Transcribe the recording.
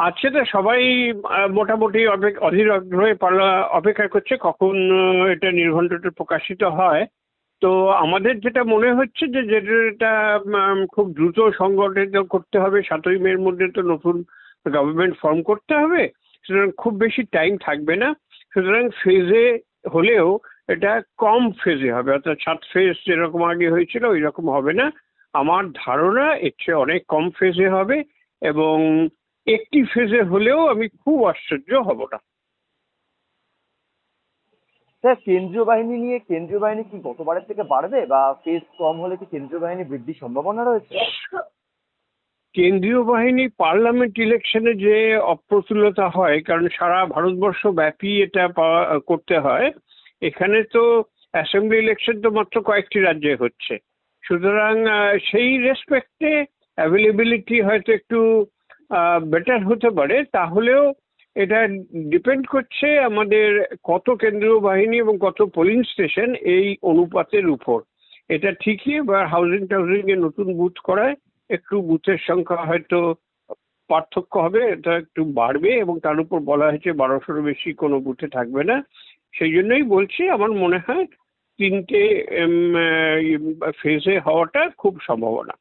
আজকে তো সবাই মোটামুটি অধীর আগ্রহে অপেক্ষা করছে কখন এটা নির্ঘণ্টটা প্রকাশিত হয়। তো আমাদের যেটা মনে হচ্ছে যে যেটা খুব দ্রুত সংগঠিত করতে হবে, 7ই মের মধ্যে তো নতুন গভর্নমেন্ট ফর্ম করতে হবে, সুতরাং খুব বেশি টাইম থাকবে না। সুতরাং ফেজে হলেও এটা কম ফেজে হবে, অর্থাৎ 7 ফেজ যেরকম আগে হয়েছিল ওই রকম হবে না। আমার ধারণা এর চেয়ে অনেক কম ফেজে হবে, এবং একটি ফেজে হলেও আমি খুব আশ্চর্য হব না। স্যার, কেন্দ্রীয় বাহিনী কি গতবারের থেকে বাড়বে, বা ফেজ কম হলে কি কেন্দ্রীয় বাহিনী বৃদ্ধির সম্ভাবনা রয়েছে? কেন্দ্রীয় বাহিনী পার্লামেন্ট ইলেকশনে যে অপ্রতুলতা হয়, কারণ সারা ভারতবর্ষ ব্যাপী এটা করতে হয়, এখানে তো অ্যাসেম্বলি ইলেকশন তো মাত্র কয়েকটি রাজ্যে হচ্ছে। সুতরাং সেই রেসপেক্টে অ্যাভেলেবিলিটি হয়তো একটু বেটার হতে পারে। তাহলেও এটা ডিপেন্ড করছে আমাদের কত কেন্দ্রীয় বাহিনী এবং কত পোলিং স্টেশন এই অনুপাতের উপর। এটা ঠিকই, বা হাউজিং টাউজিং এ নতুন বুথ করায় একটু বুথের সংখ্যা হয়তো পার্থক্য হবে, এটা একটু বাড়বে, এবং তার উপর বলা হয়েছে 1200-র বেশি কোনো বুথে থাকবে না। সেই জন্যই বলছি আমার মনে হয় 3টে ফেজে হওয়াটা খুব সম্ভাবনা।